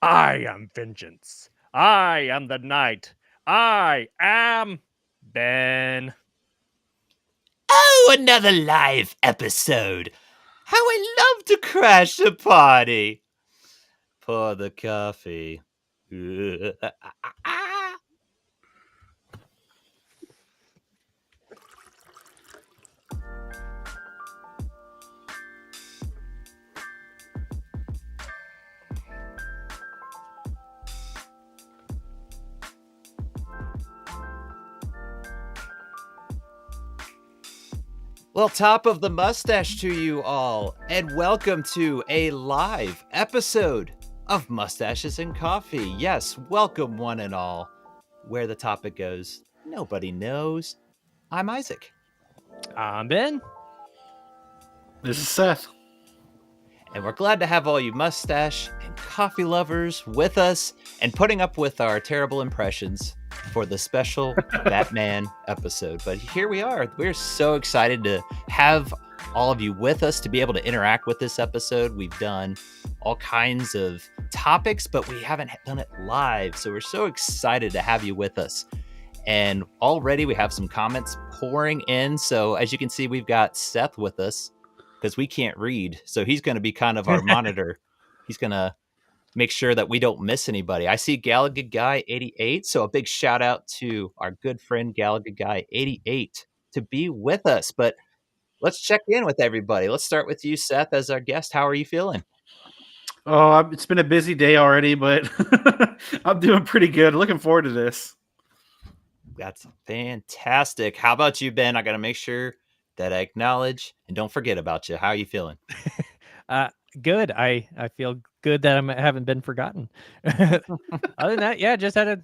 I am vengeance. I am the night. I am Ben. Oh, another live episode. How I love to crash a party. Pour the coffee. Well, top of the mustache to you all, and welcome to a live episode of Mustaches and Coffee. Yes, welcome one and all. Where the topic goes, nobody knows. I'm Isaac. I'm Ben. This is Seth. And we're glad to have all you mustache and coffee lovers with us and putting up with our terrible impressions for the special Batman episode. But here we are. We're so excited to have all of you with us to be able to interact with this episode. We've done all kinds of topics, but we haven't done it live. So we're so excited to have you with us. And already we have some comments pouring in. So as you can see, we've got Seth with us because we can't read. So he's going to be kind of our monitor. He's going to make sure that we don't miss anybody. I see Gallagher Guy 88. So a big shout out to our good friend Gallagher Guy 88 to be with us. But let's check in with everybody. Let's start with you, Seth, as our guest. How are you feeling? Oh, it's been a busy day already, but I'm doing pretty good. Looking forward to this. That's fantastic. How about you, Ben? I got to make sure that I acknowledge and don't forget about you. How are you feeling? Good. I feel good that I haven't been forgotten. Other than that, yeah, just had a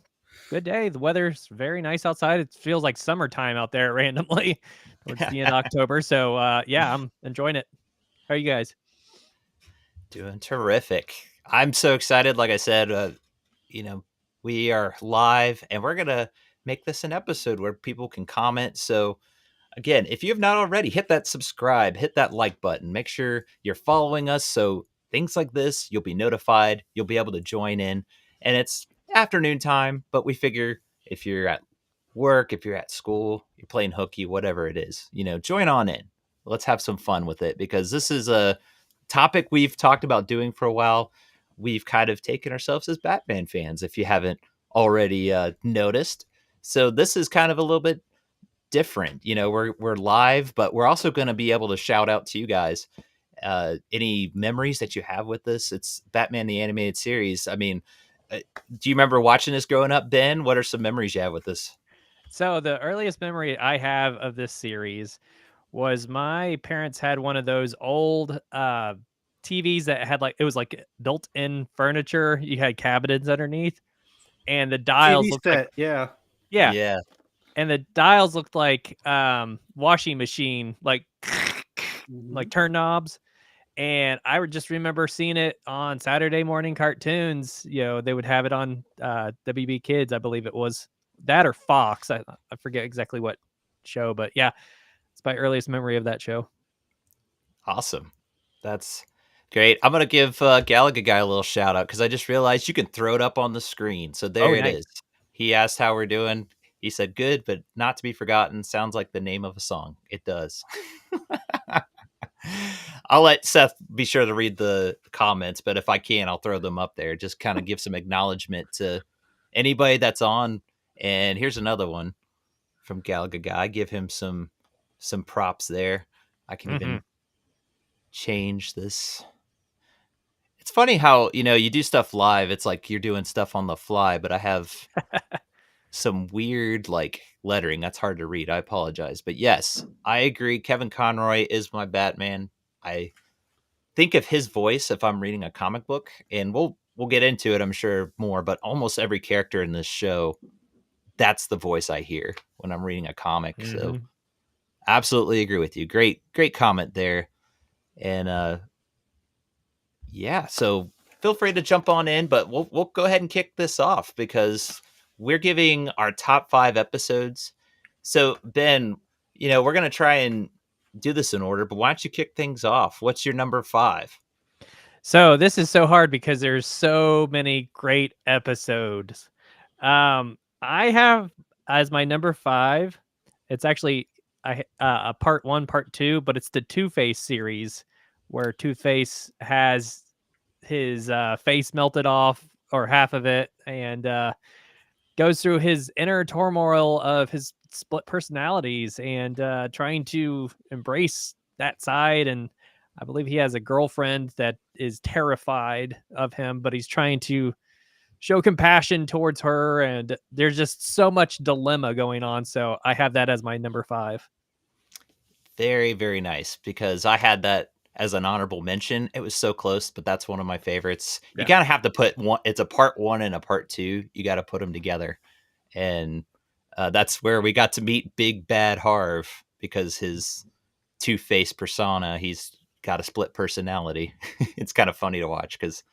good day. The weather's very nice outside. It feels like summertime out there randomly towards the end of October. So yeah, I'm enjoying it. How are you guys? Doing terrific. I'm so excited. Like I said, we are live and we're going to make this an episode where people can comment. So again, if you have not already, hit that subscribe, hit that like button, make sure you're following us. So things like this, you'll be notified, you'll be able to join in. And it's afternoon time, but we figure if you're at work, if you're at school, you're playing hooky, whatever it is, join on in. Let's have some fun with it because this is a topic we've talked about doing for a while. We've kind of taken ourselves as Batman fans, if you haven't already noticed. So this is kind of a little bit different. We're live, but we're also going to be able to shout out to you guys any memories that you have with this. It's Batman the Animated Series. I mean, do you remember watching this growing up, Ben? What are some memories you have with this? So the earliest memory I have of this series was my parents had one of those old TVs that had it was like built-in furniture. You had cabinets underneath, and the dials TV looked like set, yeah. Yeah. and the dials looked like washing machine, like turn knobs. And I would just remember seeing it on Saturday morning cartoons. They would have it on WB Kids, I believe it was that, or Fox. I forget exactly what show, but yeah, it's my earliest memory of that show. Awesome. That's great. I'm going to give Gallagher Guy a little shout out because I just realized you can throw it up on the screen. So there it Nice. is. He asked how we're doing. He said, good, but not to be forgotten. Sounds like the name of a song. It does. I'll let Seth be sure to read the comments, but if I can, I'll throw them up there. Just kind of give some acknowledgement to anybody that's on. And here's another one from Gallagher Guy. Give him some props there. I can even change this. It's funny how, you do stuff live. It's like you're doing stuff on the fly, but I have some weird lettering that's hard to read. I apologize. But yes, I agree. Kevin Conroy is my Batman. I think of his voice if I'm reading a comic book, and we'll get into it, I'm sure, more, but almost every character in this show, that's the voice I hear when I'm reading a comic. So absolutely agree with you. Great comment there. And yeah, so feel free to jump on in, but we'll go ahead and kick this off because we're giving our top 5 episodes. So Ben, we're going to try and do this in order, but why don't you kick things off? What's your number 5? So this is so hard because there's so many great episodes. I have as my number 5. It's actually a part 1, part 2, but it's the Two-Face series where Two-Face has his face melted off or half of it, and goes through his inner turmoil of his split personalities and trying to embrace that side. And I believe he has a girlfriend that is terrified of him, but he's trying to show compassion towards her. And there's just so much dilemma going on. So I have that as my number 5. Very, very nice, because I had that as an honorable mention. It was so close, but that's one of my favorites. You Yeah. kind of have to put one. It's a part 1 and a part 2. You got to put them together, and that's where we got to meet Big Bad Harv, because his two-faced persona. He's got a split personality. It's kind of funny to watch because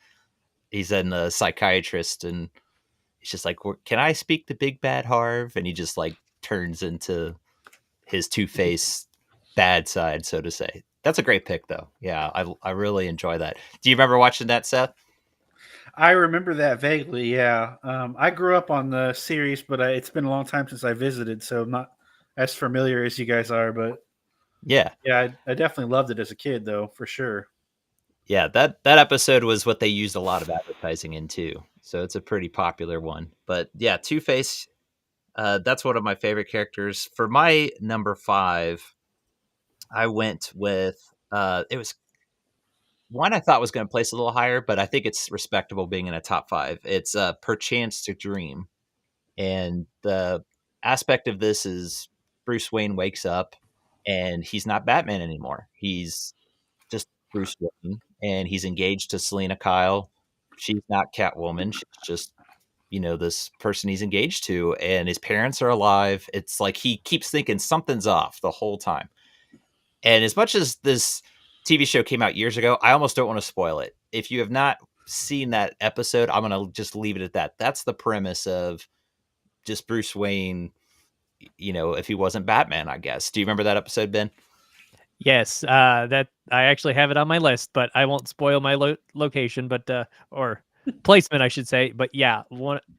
he's a psychiatrist, and he's just like, "Can I speak to Big Bad Harv?" And he just like turns into his two-faced bad side, so to say. That's a great pick, though. Yeah, I really enjoy that. Do you remember watching that, Seth? I remember that vaguely. Yeah, I grew up on the series, but it's been a long time since I visited, so I'm not as familiar as you guys are. But Yeah, yeah, I definitely loved it as a kid, though, for sure. yeah. That episode was what they used a lot of advertising in too, so it's a pretty popular one. But yeah, Two Face. That's one of my favorite characters. For my number 5, I went with it was one I thought was going to place a little higher, but I think it's respectable being in a top 5. It's Perchance to Dream. And the aspect of this is Bruce Wayne wakes up and he's not Batman anymore. He's just Bruce Wayne, and he's engaged to Selena Kyle. She's not Catwoman. She's just, this person he's engaged to, and his parents are alive. It's like he keeps thinking something's off the whole time. And as much as this TV show came out years ago, I almost don't want to spoil it. If you have not seen that episode, I'm going to just leave it at that. That's the premise of just Bruce Wayne, if he wasn't Batman, I guess. Do you remember that episode, Ben? Yes, that I actually have it on my list, but I won't spoil my location, but or placement, I should say. But yeah,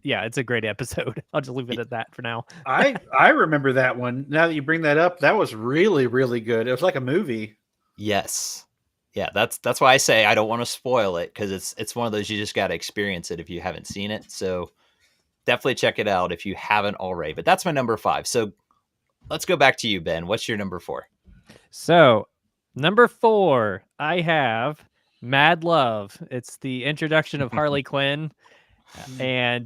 it's a great episode. I'll just leave it at that for now. I remember that one. Now that you bring that up, that was really really good. It was like a movie. Yes. Yeah, that's why I say I don't want to spoil it, because it's one of those you just got to experience it if you haven't seen it. So definitely check it out if you haven't already. But that's my number 5. So let's go back to you, Ben. What's your number 4? So, number 4, I have Mad Love. It's the introduction of Harley Quinn, and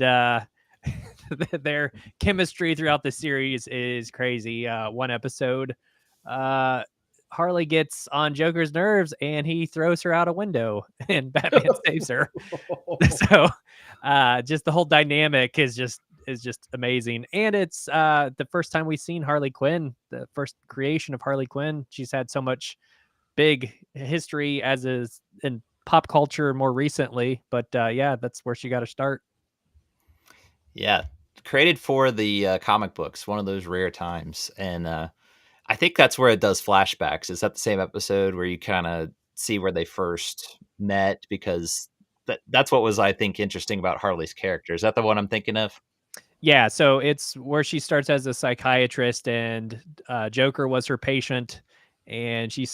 their chemistry throughout the series is crazy. One episode, Harley gets on Joker's nerves and he throws her out a window, and Batman saves her. So, just the whole dynamic is just amazing. And it's the first time we've seen Harley Quinn, the first creation of Harley Quinn. She's had so much big history as is in pop culture more recently, but yeah, that's where she got to start. Yeah, created for the comic books, one of those rare times. And I think that's where it does flashbacks. Is that the same episode where you kind of see where they first met? Because that's what was, I think, interesting about Harley's character. Is that the one I'm thinking of? Yeah, so it's where she starts as a psychiatrist, and Joker was her patient, and she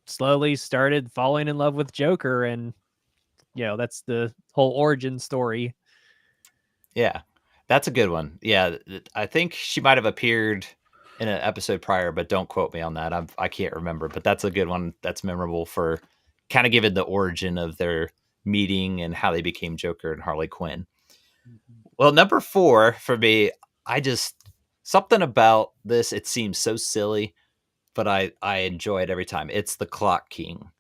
slowly started falling in love with Joker, and that's the whole origin story. Yeah, that's a good one. Yeah, I think she might have appeared in an episode prior, but don't quote me on that. I can't remember, but that's a good one. That's memorable for kind of giving the origin of their meeting and how they became Joker and Harley Quinn. Well, number 4 for me, I just something about this. It seems so silly, but I enjoy it every time. It's the Clock King,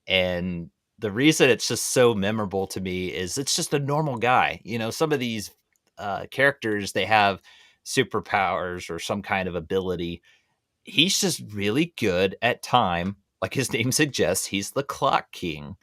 and the reason it's just so memorable to me is it's just a normal guy. Some of these characters, they have superpowers or some kind of ability. He's just really good at time. Like his name suggests, he's the Clock King.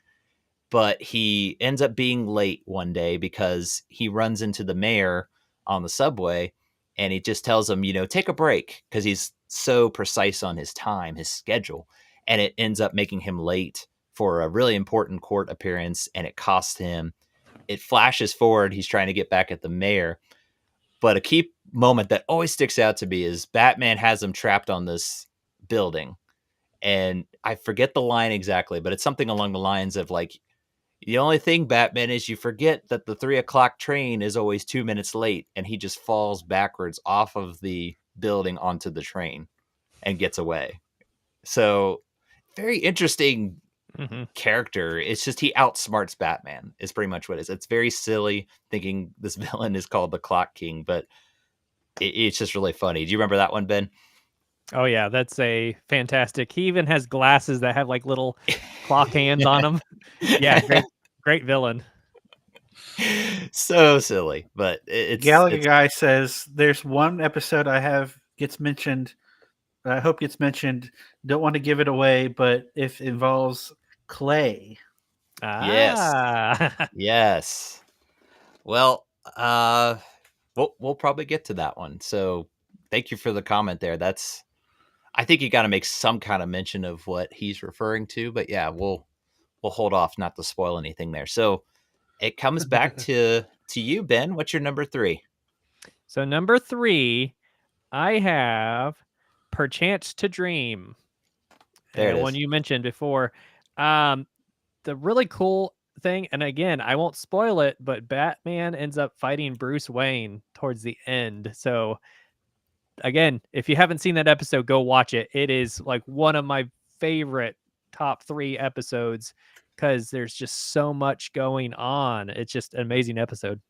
But he ends up being late one day because he runs into the mayor on the subway, and he just tells him, take a break, because he's so precise on his time, his schedule. And it ends up making him late for a really important court appearance, and it cost him. It flashes forward. He's trying to get back at the mayor. But a key moment that always sticks out to me is Batman has him trapped on this building. And I forget the line exactly, but it's something along the lines of like, the only thing, Batman, is you forget that the 3:00 train is always 2 minutes late, and he just falls backwards off of the building onto the train and gets away. So very interesting character. It's just he outsmarts Batman is pretty much what it is. It's very silly thinking this villain is called the Clock King, but it's just really funny. Do you remember that one, Ben? Oh yeah, that's a fantastic. He even has glasses that have like little clock hands on them. Yeah, great villain. So silly, but it's Galaga Guy says there's one episode gets mentioned. I hope gets mentioned. Don't want to give it away, but if it involves clay. Yes. Well, we'll probably get to that one. So thank you for the comment there. I think you got to make some kind of mention of what he's referring to, but yeah, we'll hold off not to spoil anything there. So it comes back to you, Ben. What's your number 3? So number 3, I have Perchance to Dream. There it is. One you mentioned before. The really cool thing, and again, I won't spoil it, but Batman ends up fighting Bruce Wayne towards the end. So again, if you haven't seen that episode, go watch it. It is like one of my favorite top 3 episodes because there's just so much going on. It's just an amazing episode.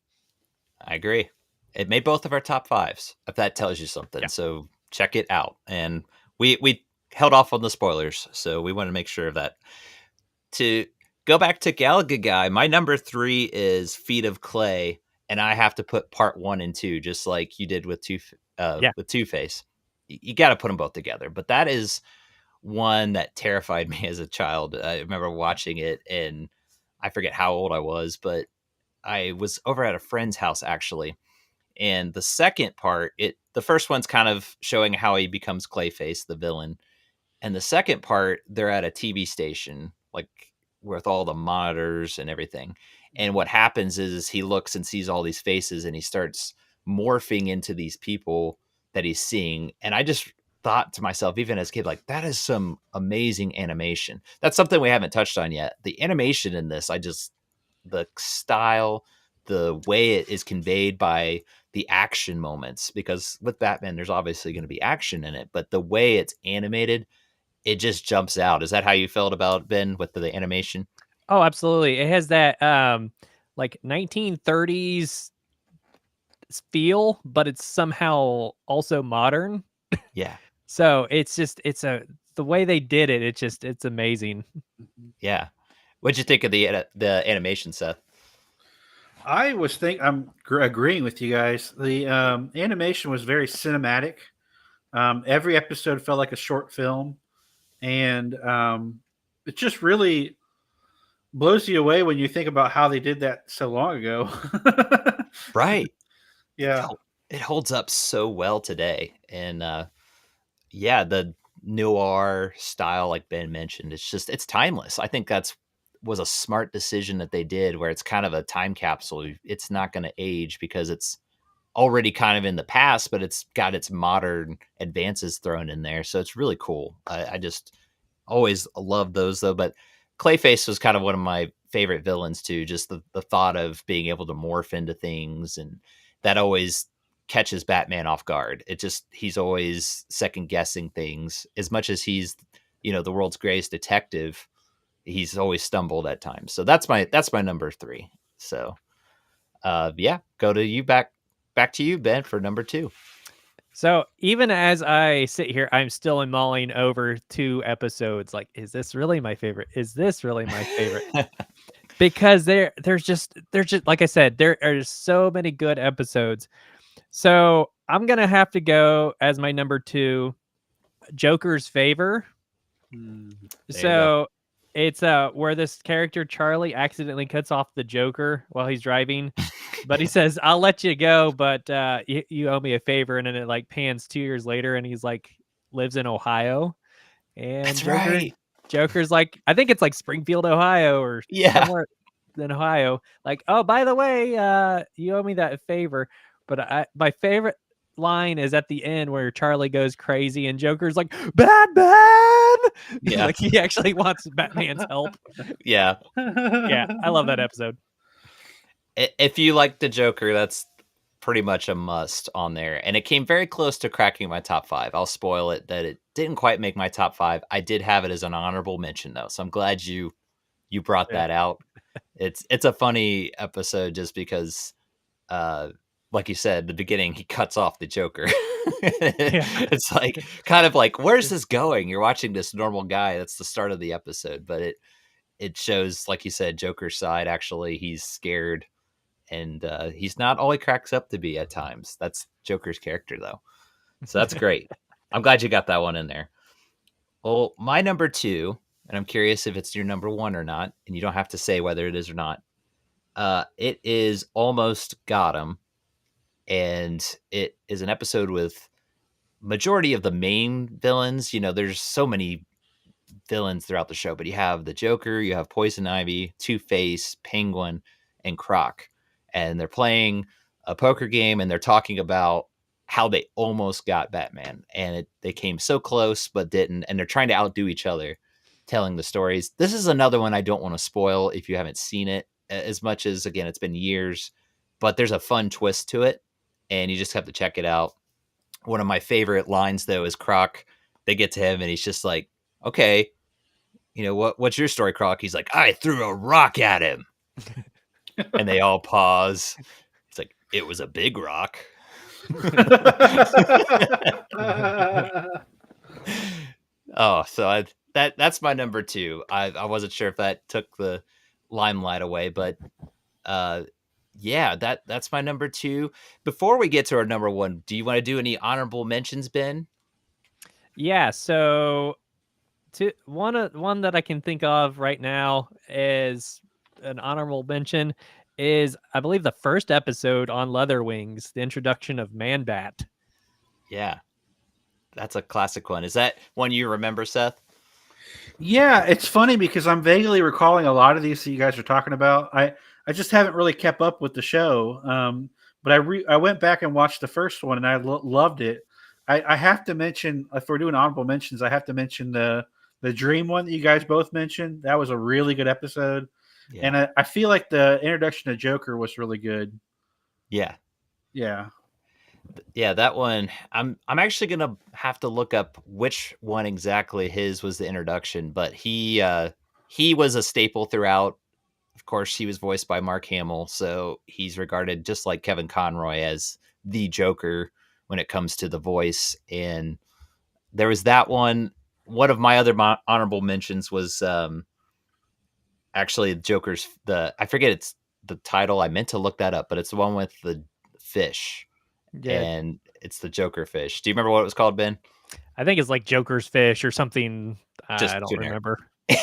I agree. It made both of our top 5s, if that tells you something. Yeah. So check it out. And we held off on the spoilers, so we want to make sure of that. To go back to Galaga Guy, my number 3 is Feet of Clay, and I have to put part 1 and 2, just like you did with Two-Face. You got to put them both together. But that is one that terrified me as a child. I remember watching it, and I forget how old I was, but I was over at a friend's house actually. And the second part, the first one's kind of showing how he becomes Clayface, the villain. And the second part, they're at a TV station, like with all the monitors and everything. And what happens is he looks and sees all these faces and he starts morphing into these people that he's seeing. And I just thought to myself, even as a kid, like, that is some amazing animation. That's something we haven't touched on yet. The animation in this, the style, the way it is conveyed by the action moments, because with Batman, there's obviously going to be action in it, but the way it's animated, it just jumps out. Is that how you felt about Ben with the animation? Oh, absolutely. It has that like 1930s feel, but it's somehow also modern. Yeah. So it's the way they did it. It's amazing. Yeah. What'd you think of the animation, Seth? I'm agreeing with you guys. The animation was very cinematic. Every episode felt like a short film, and it just really blows you away when you think about how they did that so long ago. Right. Yeah. It holds up so well today. And the noir style, like Ben mentioned, it's timeless. I think was a smart decision that they did, where it's kind of a time capsule. It's not going to age because it's already kind of in the past, but it's got its modern advances thrown in there. So it's really cool. I just always loved those though. But Clayface was kind of one of my favorite villains too. Just the thought of being able to morph into things, and that always catches Batman off guard. He's always second guessing things. As much as he's, the world's greatest detective, he's always stumbled at times. So that's my number 3. So go to you, back to you, Ben, for number 2. So even as I sit here, I'm still mulling over 2 episodes. Like, is this really my favorite? Is this really my favorite? Because there's just like I said, there are so many good episodes. So I'm gonna have to go as my number 2, Joker's Favor. So it's where this character Charlie accidentally cuts off the Joker while he's driving, but he says, "I'll let you go, but you owe me a favor." And then it like pans 2 years later, and he's like lives in Ohio. And That's Joker, right. Joker's like, I think it's like Springfield, Ohio, or Yeah. somewhere in Ohio. Like, oh, by the way, you owe me that favor. But my favorite line is at the end where Charlie goes crazy and Joker's like, Batman! Yeah. Like he actually wants Batman's help. Yeah. Yeah, I love that episode. If you like the Joker, that's pretty much a must on there. And it came very close to cracking my top 5. I'll spoil it that it didn't quite make my top 5. I did have it as an honorable mention though. So I'm glad you brought that out. It's a funny episode just because like you said, the beginning, he cuts off the Joker. It's like kind of like, where's this going? You're watching this normal guy. That's the start of the episode, but it shows, like you said, Joker's side. Actually, he's scared, and he's not all he cracks up to be at times. That's Joker's character, though. So that's great. I'm glad you got that one in there. Well, my number 2, and I'm curious if it's your number 1 or not, and you don't have to say whether it is or not. It is Almost Got 'Em. And it is an episode with majority of the main villains. You know, there's so many villains throughout the show, but you have the Joker, you have Poison Ivy, Two-Face, Penguin, and Croc. And they're playing a poker game and they're talking about how they almost got Batman. And they came so close, but didn't. And they're trying to outdo each other, telling the stories. This is another one I don't want to spoil if you haven't seen it, as much as, again, it's been years, but there's a fun twist to it. And you just have to check it out. One of my favorite lines, though, is Croc. They get to him, and he's just like, okay, you know, what's your story, Croc? He's like, I threw a rock at him. And they all pause. It's like, it was a big rock. Oh, so that's my number 2. I wasn't sure if that took the limelight away, but yeah, that's my number 2. Before we get to our number 1, do you want to do any honorable mentions, Ben? Yeah, so one that I can think of right now is an honorable mention is, I believe, the first episode on Leather Wings, the introduction of Man Bat. Yeah, that's a classic one. Is that one you remember, Seth? Yeah, it's funny because I'm vaguely recalling a lot of these that you guys are talking about. I just haven't really kept up with the show. But I went back and watched the first one and I loved it. I have to mention, if we're doing honorable mentions, I have to mention the dream one that you guys both mentioned. That was a really good episode. Yeah. And I feel like the introduction to Joker was really good. Yeah. Yeah. Yeah, that one. I'm actually gonna have to look up which one exactly his was the introduction, but he was a staple throughout. Of course, he was voiced by Mark Hamill, so he's regarded just like Kevin Conroy as the Joker when it comes to the voice. And there was that one. One of my other honorable mentions was actually Joker's. I forget it's the title. I meant to look that up, but it's the one with the fish. Yeah. And it's the Joker fish. Do you remember what it was called, Ben? I think it's like Joker's fish or something. Just I don't generic. Remember.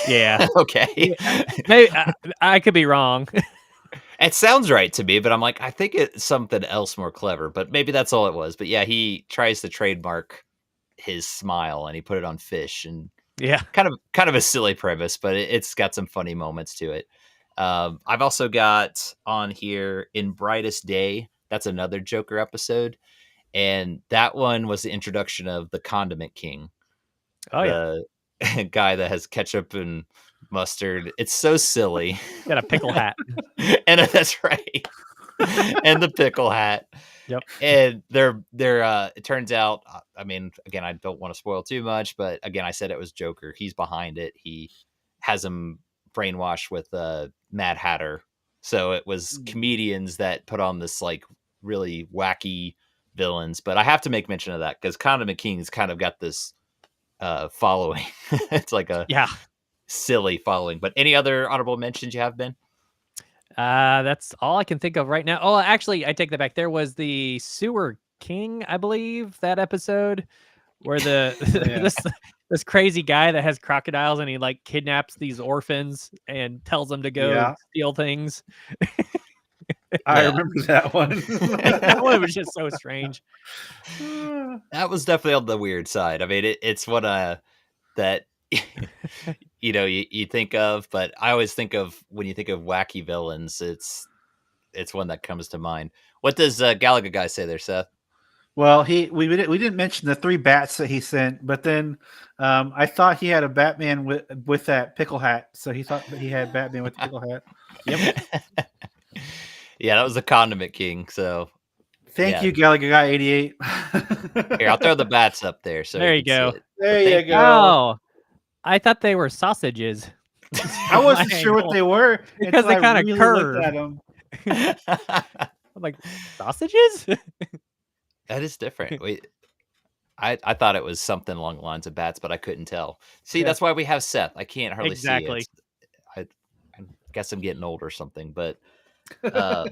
Yeah. Okay. Yeah. Maybe I could be wrong. It sounds right to me, but I'm like, I think it's something else more clever, but maybe that's all it was. But yeah, he tries to trademark his smile and he put it on fish, and yeah, kind of a silly premise, but it's got some funny moments to it. I've also got on here In Brightest Day. That's another Joker episode. And that one was the introduction of the Condiment King. Oh, the guy that has ketchup and mustard. It's so silly. Got a pickle hat. And that's right. And the pickle hat. Yep. And they're it turns out, I mean, again, I don't want to spoil too much, but again, I said it was Joker. He's behind it. He has him brainwashed with Mad Hatter. So it was comedians that put on this like really wacky villains. But I have to make mention of that because Condiment King's kind of got this following. It's like a silly following. But any other honorable mentions you have, Ben? That's all I can think of right now. Oh, actually, I take that back. There was the Sewer King, I believe, that episode where this crazy guy that has crocodiles and he like kidnaps these orphans and tells them to go steal things. I remember that one. That one was just so strange. That was definitely on the weird side. I mean, it's one that you think of, but I always think of when you think of wacky villains, it's one that comes to mind. What does Galaga guy say there, Seth? Well, we didn't mention the 3 bats that he sent, but then I thought he had a Batman with that pickle hat, so he thought that he had Batman with the pickle hat. Yep. Yeah, that was the Condiment King. So Thank yeah, you, Gallagher Guy 88. here I'll throw the bats up there so There you you can see go. it. There But you thank go. Oh, I thought they were sausages. I wasn't sure what they were because until they I kind of really looked curve. at them. I'm like, sausages? That is different. Wait, I thought it was something along the lines of bats, but I couldn't tell. See, Yeah. that's why we have Seth. I can't hardly Exactly. see it. I guess I'm getting old or something, but uh,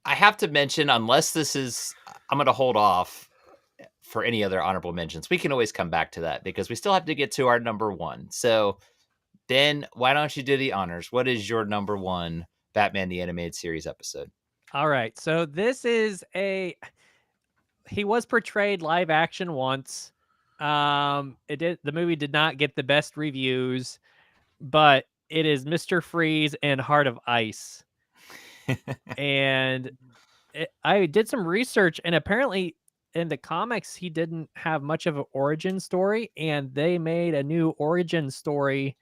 I have to mention, unless this is, I'm going to hold off for any other honorable mentions. We can always come back to that because we still have to get to our number one. So, Ben, why don't you do the honors? What is your number one Batman the Animated Series episode? All right. So this is he was portrayed live action once. The movie did not get the best reviews, but it is Mr. Freeze and Heart of Ice. And I did some research, and apparently in the comics he didn't have much of an origin story, and they made a new origin story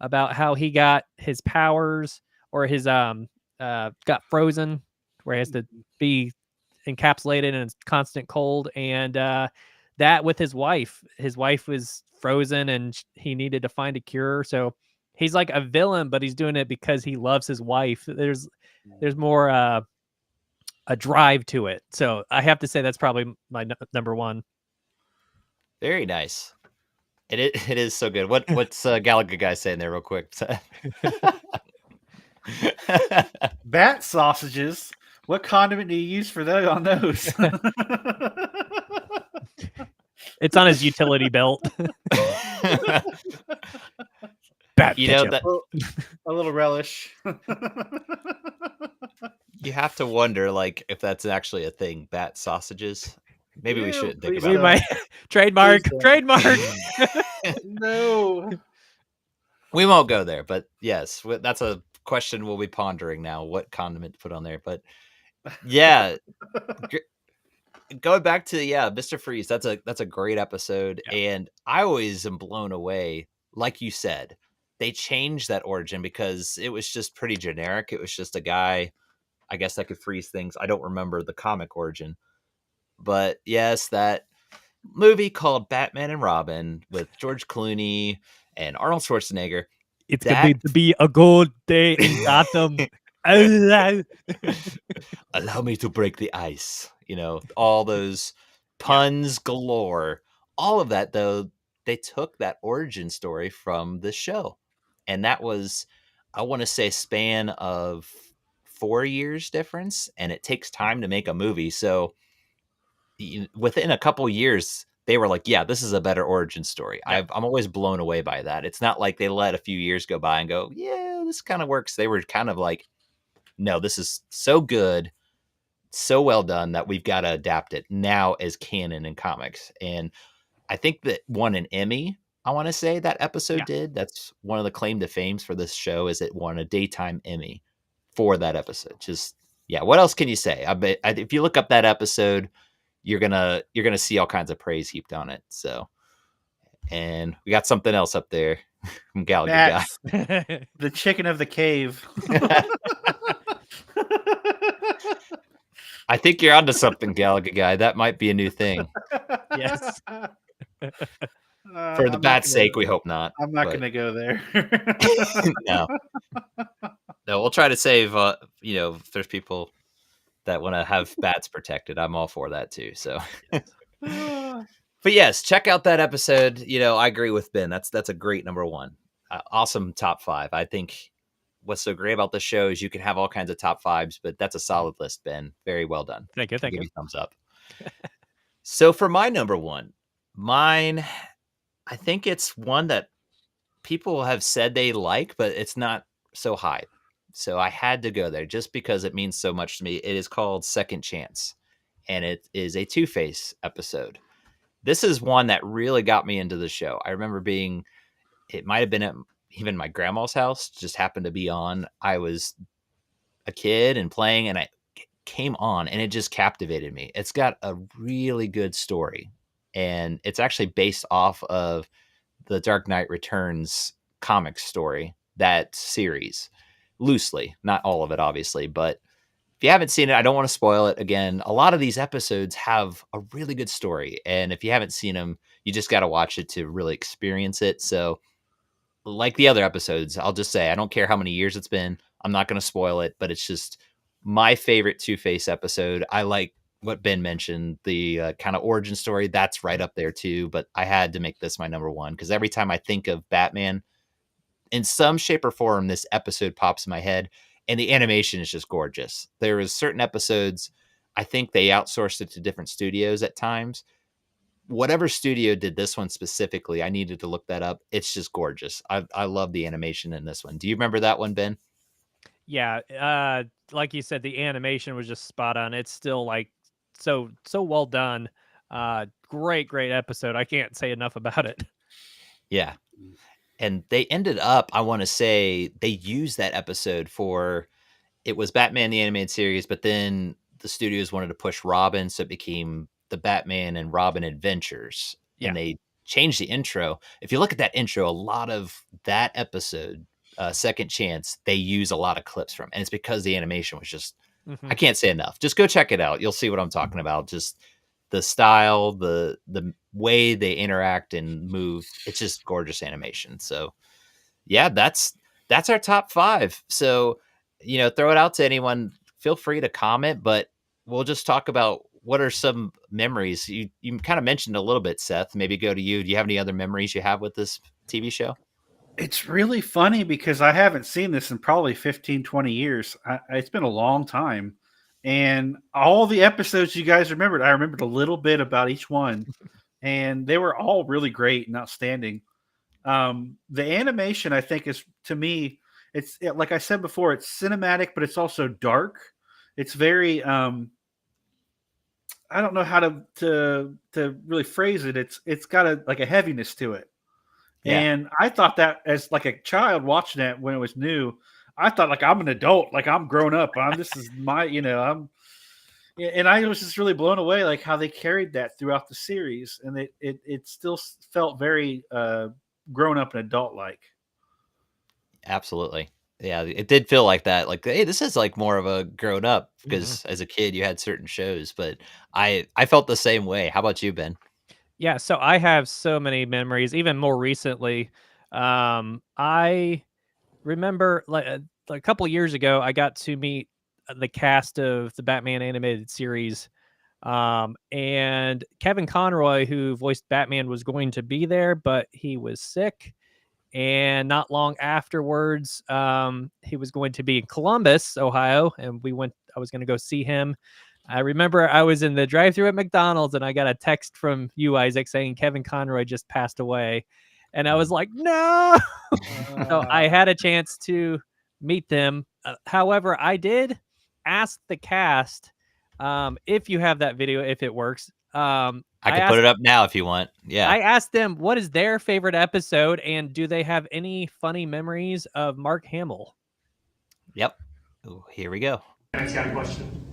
about how he got his powers, or his got frozen, where he has to be encapsulated in constant cold, and that with his wife. His wife was frozen, and he needed to find a cure. So he's like a villain, but he's doing it because he loves his wife. There's more a drive to it. So I have to say that's probably my number one. Very nice. It is so good. What's Galaga guy saying there, real quick? Bat sausages. What condiment do you use for those on those? It's on his utility belt. Bat ketchup. that A little relish. you have to wonder, like, if that's actually a thing. Bat sausages. Maybe we Ew, shouldn't think please about We it. might trademark. Please don't. Trademark. No. We won't go there, but yes, that's a question we'll be pondering now. What condiment to put on there? But yeah, going back to Mr. Freeze. That's a great episode, Yeah. and I always am blown away. Like you said, they changed that origin because it was just pretty generic. It was just a guy, I guess, that could freeze things. I don't remember the comic origin, but yes, that movie called Batman and Robin with George Clooney and Arnold Schwarzenegger. It's going to be a good day in Gotham. Allow me to break the ice. All those puns galore. All of that, though, they took that origin story from the show. And that was, I want to say, a span of 4 years difference. And it takes time to make a movie. So within a couple years, they were like, yeah, this is a better origin story. Yeah. I'm always blown away by that. It's not like they let a few years go by and go, yeah, this kind of works. They were kind of like, no, this is so good, so well done that we've got to adapt it now as canon in comics. And I think that won an Emmy, I want to say, that episode did. That's one of the claim to fames for this show, is it won a daytime Emmy for that episode. Just, yeah, what else can you say? I bet if you look up that episode, you're gonna see all kinds of praise heaped on it. So, and we got something else up there from Gallagher guy. The chicken of the cave. I think you're onto something, Gallagher guy. That might be a new thing. Yes. For the bat's sake, we hope not. I'm not going to go there. No, we'll try to save. If there's people that want to have bats protected, I'm all for that too. So, but yes, check out that episode. I agree with Ben. That's a great number one. Awesome top 5. I think what's so great about the show is you can have all kinds of top 5s, but that's a solid list, Ben. Very well done. Thank you. I'll give you thumbs up. So for my number one, mine, I think it's one that people have said they like, but it's not so high. So I had to go there just because it means so much to me. It is called Second Chance, and it is a Two-Face episode. This is one that really got me into the show. I remember it might have been at even my grandma's house, just happened to be on. I was a kid and playing, and I came on, and it just captivated me. It's got a really good story, and it's actually based off of the Dark Knight Returns comic story, that series, loosely, not all of it, obviously. But if you haven't seen it, I don't want to spoil it. Again, a lot of these episodes have a really good story, and if you haven't seen them, you just got to watch it to really experience it. So, like the other episodes, I'll just say I don't care how many years it's been. I'm not going to spoil it, but it's just my favorite Two-Face episode. I like what Ben mentioned, the kind of origin story. That's right up there too. But I had to make this my number one because every time I think of Batman in some shape or form, this episode pops in my head, and the animation is just gorgeous. There is certain episodes, I think they outsourced it to different studios at times. Whatever studio did this one specifically, I needed to look that up. It's just gorgeous. I love the animation in this one. Do you remember that one, Ben? Yeah, like you said, the animation was just spot on. It's still like so well done. Great episode. I can't say enough about it. Yeah. And they ended up, I want to say, they used that episode for, it was Batman the Animated Series, but then the studios wanted to push Robin, so it became the Batman and Robin Adventures. Yeah. And they changed the intro. If you look at that intro, a lot of that episode, Second Chance, they use a lot of clips from. And it's because the animation was just, I can't say enough. Just go check it out. You'll see what I'm talking about. Just the style, the way they interact and move. It's just gorgeous animation. So yeah, that's our top 5. So, throw it out to anyone. Feel free to comment, but we'll just talk about what are some memories. You kind of mentioned a little bit, Seth. Maybe go to you. Do you have any other memories you have with this TV show? It's really funny because I haven't seen this in probably 15, 20 years. It's been a long time. And all the episodes you guys remembered, I remembered a little bit about each one. And they were all really great and outstanding. The animation, I think, is, to me, like I said before, it's cinematic, but it's also dark. It's very, I don't know how to really phrase it. It's got a heaviness to it. Yeah. And I thought that as like a child watching it when it was new, I thought like I'm an adult, like I'm grown up. This is my, and I was just really blown away, like how they carried that throughout the series, and it still felt very grown up and adult like. Absolutely. Yeah, it did feel like that. Like, hey, this is like more of a grown up because as a kid you had certain shows, but I felt the same way. How about you, Ben? Yeah, so I have so many memories, even more recently. I remember like a couple years ago, I got to meet the cast of the Batman animated series. And Kevin Conroy, who voiced Batman, was going to be there, but he was sick. And not long afterwards, he was going to be in Columbus, Ohio, and I was going to go see him. I remember I was in the drive-thru at McDonald's and I got a text from you, Isaac, saying Kevin Conroy just passed away. And I was like, no. So I had a chance to meet them. However, I did ask the cast if you have that video, if it works. I can put it up now if you want. Yeah. I asked them what is their favorite episode and do they have any funny memories of Mark Hamill? Yep. Ooh, here we go. I just got a question.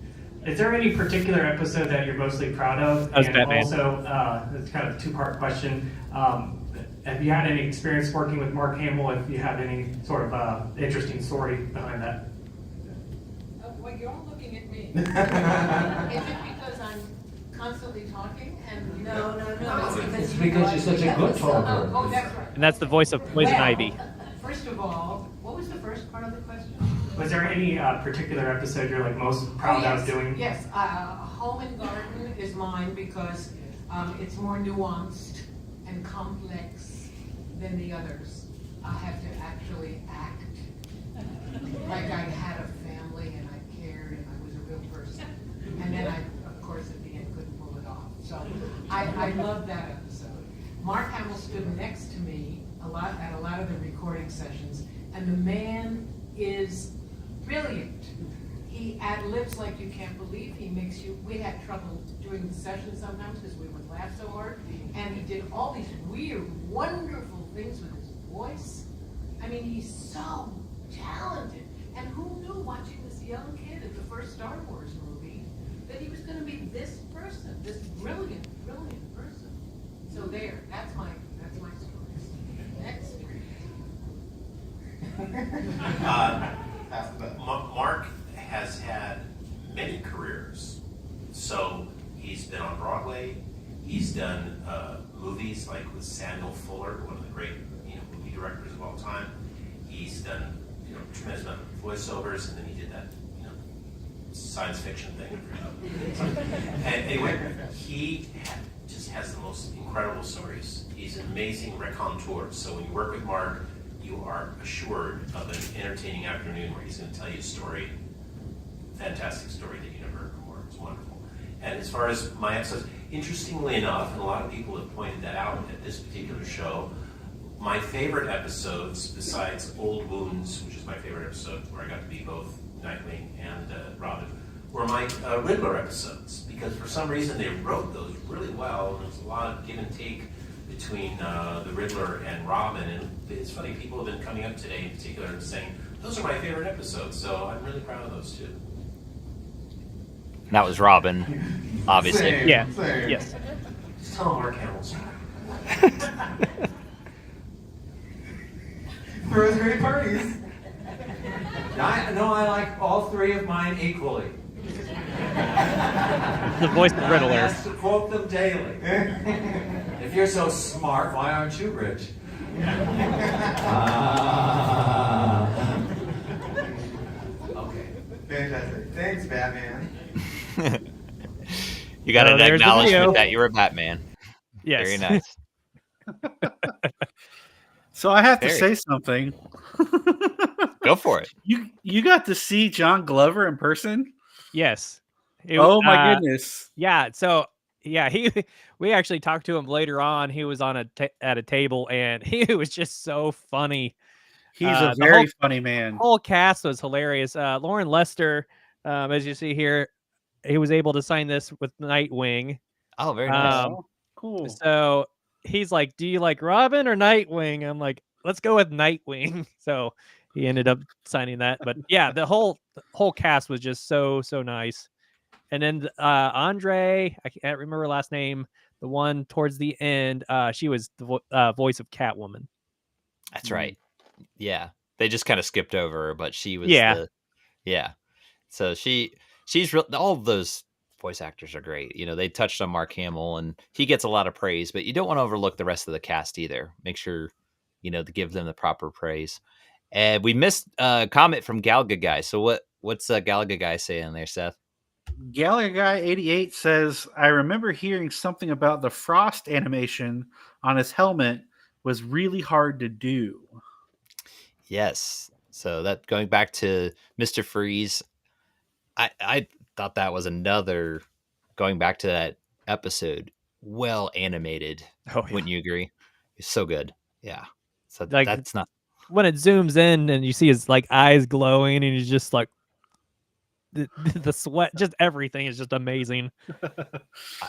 Is there any particular episode that you're mostly proud of? That was And Batman. also, it's kind of a two-part question. Have you had any experience working with Mark Hamill? If you have any sort of interesting story behind that? Well, you're all looking at me. Is it because I'm constantly talking? And No. It's because you're such a good talker. Oh, that's right. And that's the voice of Poison Ivy. First of all, what was the first part of the question? Was there any particular episode you're like most proud of doing? Yes, Home and Garden is mine because it's more nuanced and complex than the others. I had to actually act like I had a family and I cared and I was a real person. And then I, of course, at the end couldn't pull it off. So I love that episode. Mark Hamill stood next to me at a lot of the recording sessions, and the man is brilliant. He he ad-libs like you can't believe. He makes you, we had trouble doing the session sometimes because we would laugh so hard. And he did all these weird, wonderful things with his voice. I mean, he's so talented. And who knew watching this young kid at the first Star Wars movie that he was going to be this person, this brilliant, brilliant person. So there, that's my story. Next. Mark has had many careers. So he's been on Broadway. He's done movies like with Samuel Fuller, one of the great movie directors of all time. He's done tremendous amount of voiceovers, and then he did that science fiction thing. And anyway, he just has the most incredible stories. He's an amazing raconteur. So when you work with Mark, you are assured of an entertaining afternoon where he's going to tell you a story, fantastic story that you never heard before. It's wonderful. And as far as my episodes, interestingly enough, and a lot of people have pointed that out at this particular show, my favorite episodes, besides Old Wounds, which is my favorite episode, where I got to be both Nightwing and Robin, were my Riddler episodes. Because for some reason they wrote those really well, and there's a lot of give and take between the Riddler and Robin. And it's funny, people have been coming up today in particular and saying, those are my favorite episodes, so I'm really proud of those two. That was Robin, obviously. Same, Yeah. same. Yes. Just tell them Mark Hamill's Throws great parties. I like all three of mine equally. The voice of I'm Riddler. asked to quote them daily. If you're so smart, why aren't you rich? Okay. Fantastic. Thanks, Batman. You got Oh, an there's the video. acknowledgement that you were Batman. Yes. Very nice. So I have to Very. say something. Go for it. You got to see John Glover in person? Yes. It- Oh my goodness. Yeah. So yeah, we actually talked to him later on. He was on at a table, and he was just so funny. He's a the very funny man. Whole cast was hilarious. Lauren Lester, as you see here, he was able to sign this with Nightwing. Oh, very nice. Um, Cool. So he's like, "Do you like Robin or Nightwing?" I'm like, "Let's go with Nightwing." So he ended up signing that. But yeah, the whole cast was just so nice. And then Andre, I can't remember her last name, the one towards the end, she was the voice of Catwoman. That's right. Yeah. They just kind of skipped over her, but she was yeah. So she's real. All of those voice actors are great. They touched on Mark Hamill, and he gets a lot of praise, but you don't want to overlook the rest of the cast either. Make sure, to give them the proper praise. And we missed a comment from Galaga Guy. So what's Galaga Guy saying there, Seth? Galaga Guy 88 says, I remember hearing something about the frost animation on his helmet was really hard to do. Yes. So that going back to Mr. Freeze, I thought that was another going back to that episode. Well animated. Oh, yeah. Wouldn't you agree? It's so good. Yeah. So Like, that's not when it zooms in and you see his like eyes glowing, and he's just like the sweat, just everything is just amazing.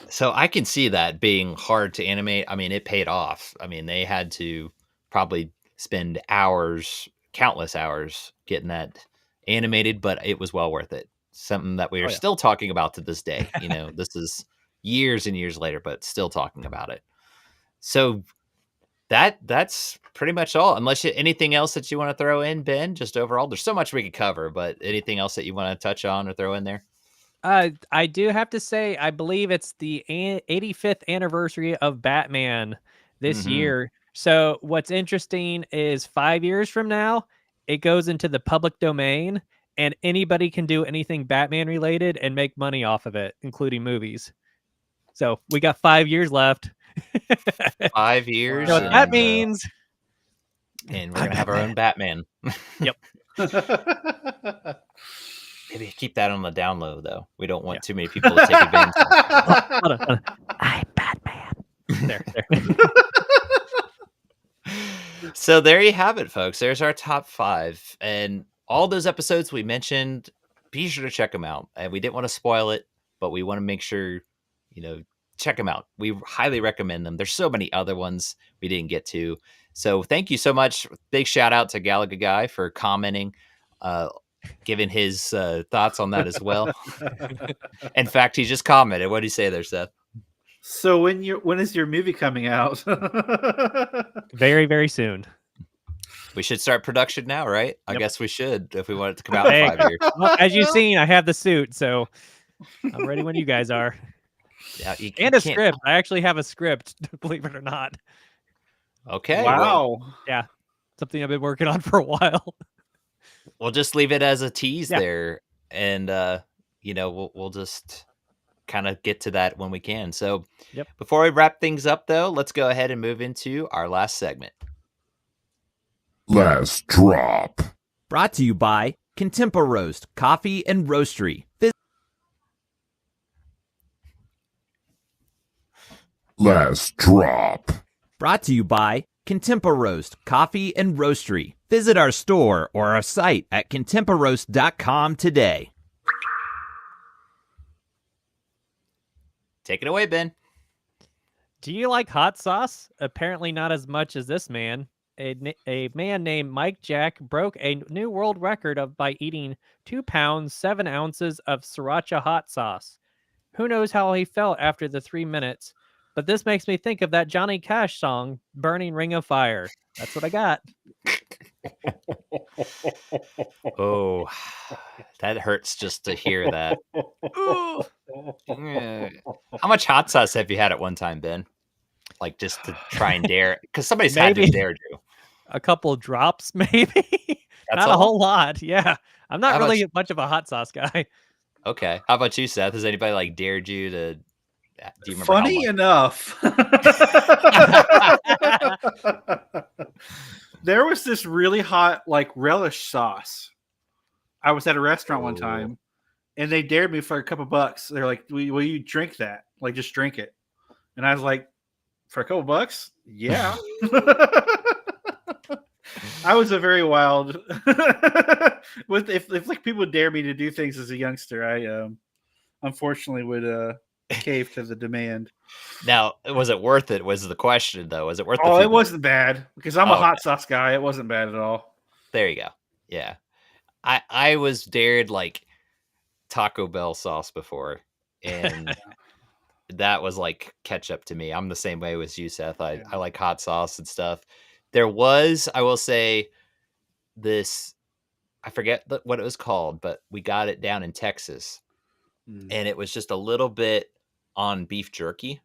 so I can see that being hard to animate. I mean, it paid off. I mean, they had to probably spend hours, countless hours getting that animated, but it was well worth it. Something that we are still talking about to this day. This is years and years later, but still talking about it. So that's pretty much all. Unless anything else that you want to throw in, Ben, just overall, there's so much we could cover, but anything else that you want to touch on or throw in there? I do have to say, I believe it's the 85th anniversary of Batman this year. So what's interesting is 5 years from now, it goes into the public domain, and anybody can do anything Batman related and make money off of it, including movies. So we got 5 years left. 5 years. You know what that means? And we're going to have our own Batman. Yep. Maybe keep that on the down low, though. We don't want too many people to take advantage of it. Hold on. I'm Batman. There. So there you have it, folks. There's our top 5. And all those episodes we mentioned, be sure to check them out. And we didn't want to spoil it, but we want to make sure, check them out. We highly recommend them. There's so many other ones we didn't get to. So thank you so much. Big shout out to Galaga Guy for commenting, giving his thoughts on that as well. In fact, he just commented. What did he say there, Seth? So when is your movie coming out? Very, very soon. We should start production now, right? I guess we should if we want it to come out in 5 years. Well, as you've seen, I have the suit, so I'm ready when you guys are. Yeah, and a script. I actually have a script, believe it or not. Okay. Wow. Well, yeah. Something I've been working on for a while. We'll just leave it as a tease there. And, we'll just kind of get to that when we can. So before we wrap things up, though, let's go ahead and move into our last segment. Last Drop. Brought to you by Contempo Roast, Coffee and Roastery. Last Drop. Brought to you by Contempo Roast, Coffee and Roastery. Visit our store or our site at contemporoast.com today. Take it away, Ben. Do you like hot sauce? Apparently not as much as this man. A man named Mike Jack broke a new world record by eating 2 pounds, 7 ounces of sriracha hot sauce. Who knows how he felt after the 3 minutes, but this makes me think of that Johnny Cash song, Burning Ring of Fire. That's what I got. Oh, that hurts just to hear that. Ooh. How much hot sauce have you had at one time, Ben? Like just to try and dare, because somebody's had to dare you. A couple drops, maybe. Not a whole lot. Yeah, I'm not really much of a hot sauce guy. Okay, how about you, Seth? Has anybody like dared you to? Do you remember? Funny enough, there was this really hot like relish sauce. I was at a restaurant one time, and they dared me for a couple bucks. They're like, "Will you drink that? Like, just drink it." And I was like, "For a couple bucks, yeah." I was a very wild. If like people dare me to do things as a youngster, I unfortunately would cave to the demand. Now, was it worth it? Was the question though? Was it worth? Oh, it wasn't bad because I'm a hot sauce guy. It wasn't bad at all. There you go. Yeah, I was dared like Taco Bell sauce before, and that was like ketchup to me. I'm the same way as you, Seth. I like hot sauce and stuff. There was, I will say, this, I forget what it was called, but we got it down in Texas, and it was just a little bit on beef jerky.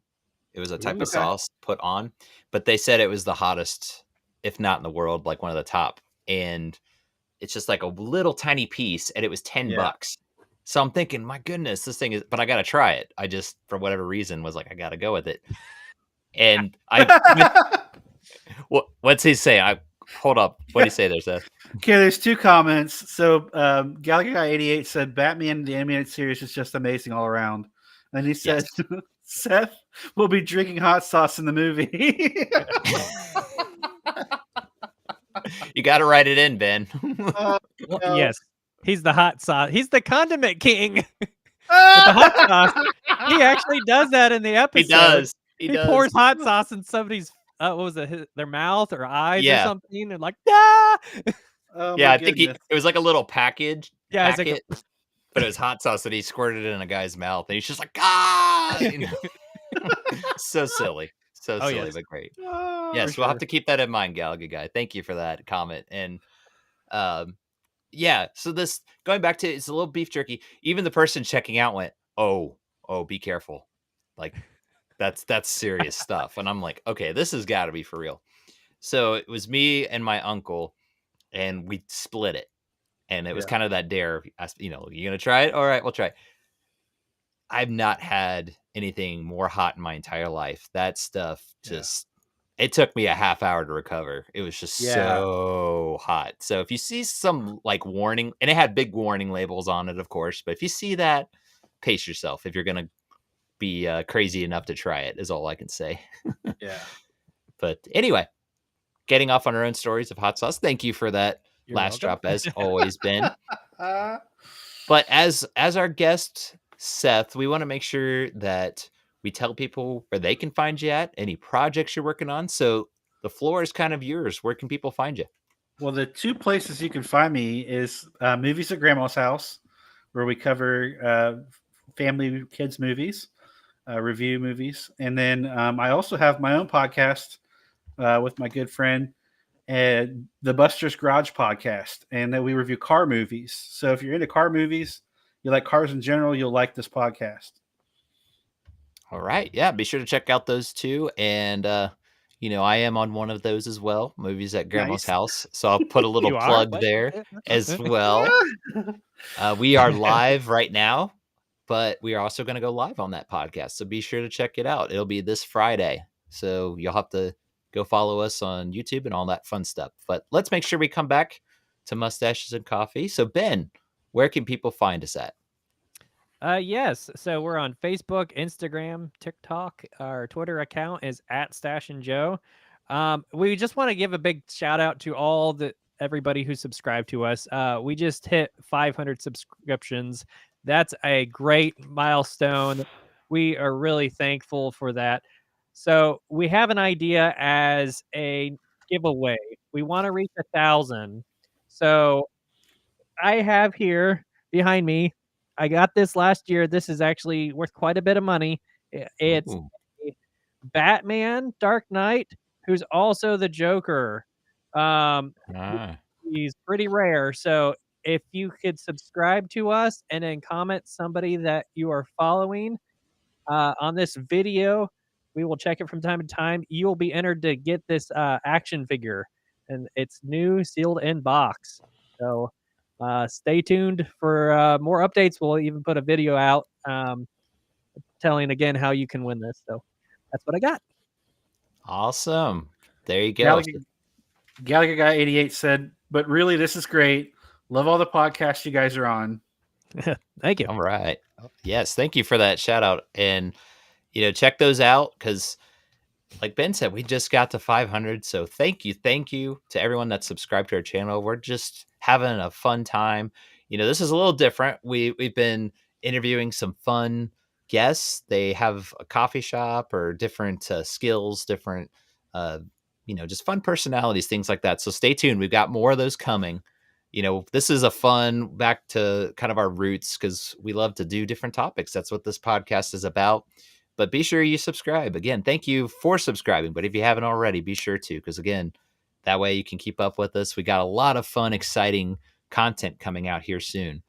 It was a type of sauce put on, but they said it was the hottest, if not in the world, like one of the top. And it's just like a little tiny piece, and it was $10. So I'm thinking, my goodness, this thing is, but I got to try it. I just, for whatever reason, was like, I got to go with it. And what's he say? Hold up. What do you say there, Seth? Okay, there's 2 comments. So Galaga Guy 88 said Batman the animated series is just amazing all around. And he said Seth will be drinking hot sauce in the movie. You got to write it in, Ben. Yes, he's the hot sauce. He's the condiment king. With the hot sauce, he actually does that in the episode. He does. He pours hot sauce in somebody's what was it? Their mouth or eyes or something. And like, ah! I think it was like a little package. Yeah, packet, but it was hot sauce that he squirted in a guy's mouth, and he's just like, ah! So silly. So silly, but great. Yes, we'll have to keep that in mind, Galaga Guy. Thank you for that comment. And so this, going back to, it's a little beef jerky. Even the person checking out went, oh, be careful. Like, that's serious stuff. And I'm like, okay, this has got to be for real. So it was me and my uncle, and we split it. And it was kind of that dare, you going to try it? All right, we'll try it. I've not had anything more hot in my entire life. That stuff just, it took me a half hour to recover. It was just so hot. So if you see some like warning, and it had big warning labels on it, of course, but if you see that, pace yourself if you're going to be crazy enough to try it, is all I can say. But anyway, getting off on our own stories of hot sauce. Thank you for that. You're last welcome. Drop, as always, Ben. But as our guest, Seth, we want to make sure that we tell people where they can find you at, any projects you're working on. So the floor is kind of yours. Where can people find you? Well, the two places you can find me is Movies at Grandma's House, where we cover family kids movies, review movies, and then I also have my own podcast with my good friend, the Buster's Garage podcast, and then we review car movies. So if you're into car movies, you like cars in general, you'll like this podcast. All right. Yeah. Be sure to check out those two. And, I am on one of those as well, Movies at Grandma's Nice. House. So I'll put a little You are? plug What? there as well. We are live right now, but we are also going to go live on that podcast. So be sure to check it out. It'll be this Friday. So you'll have to go follow us on YouTube and all that fun stuff. But let's make sure we come back to Mustaches and Coffee. So, Ben, where can people find us at? Yes. So we're on Facebook, Instagram, TikTok. Our Twitter account is @StashAndJoe. We just want to give a big shout out to everybody who subscribed to us. We just hit 500 subscriptions. That's a great milestone. We are really thankful for that. So we have an idea as a giveaway. We want to reach 1,000. So I have here behind me, I got this last year. This is actually worth quite a bit of money. It's Ooh. a Batman Dark Knight, who's also the Joker. He's pretty rare. So if you could subscribe to us and then comment somebody that you are following on this video, we will check it from time to time. You will be entered to get this action figure, and it's new, sealed in box. So stay tuned for more updates. We'll even put a video out telling again how you can win this. So that's what I got. Awesome. There you go. Gallagher Guy 88 said, but really, this is great. Love all the podcasts you guys are on. Thank you. All right. Yes. Thank you for that shout out. And, check those out because, like Ben said, we just got to 500. So thank you. Thank you to everyone that's subscribed to our channel. We're just having a fun time. This is a little different. We've been interviewing some fun guests. They have a coffee shop or different skills, different, just fun personalities, things like that. So stay tuned. We've got more of those coming. This is a fun back to kind of our roots because we love to do different topics. That's what this podcast is about. But be sure you subscribe. Again, thank you for subscribing. But if you haven't already, be sure to, because again, that way you can keep up with us. We got a lot of fun, exciting content coming out here soon.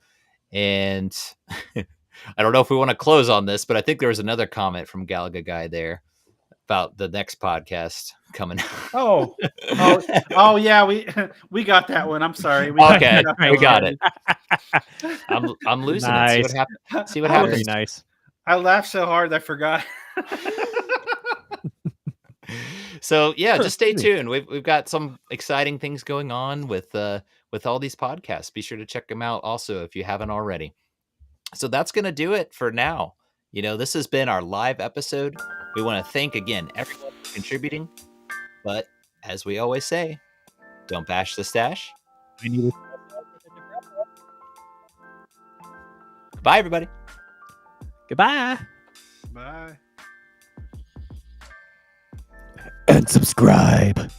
And I don't know if we want to close on this, but I think there was another comment from Gallagher Guy there about the next podcast coming out. Oh yeah, we got that one. I'm sorry. We got it. I'm losing it. See what happens. Very nice. I laughed so hard I forgot. So yeah, just stay tuned. We've got some exciting things going on with all these podcasts. Be sure to check them out also if you haven't already. So that's gonna do it for now. This has been our live episode. We want to thank again everyone for contributing. But as we always say, don't bash the stash. Goodbye, everybody. Goodbye. Bye. And subscribe.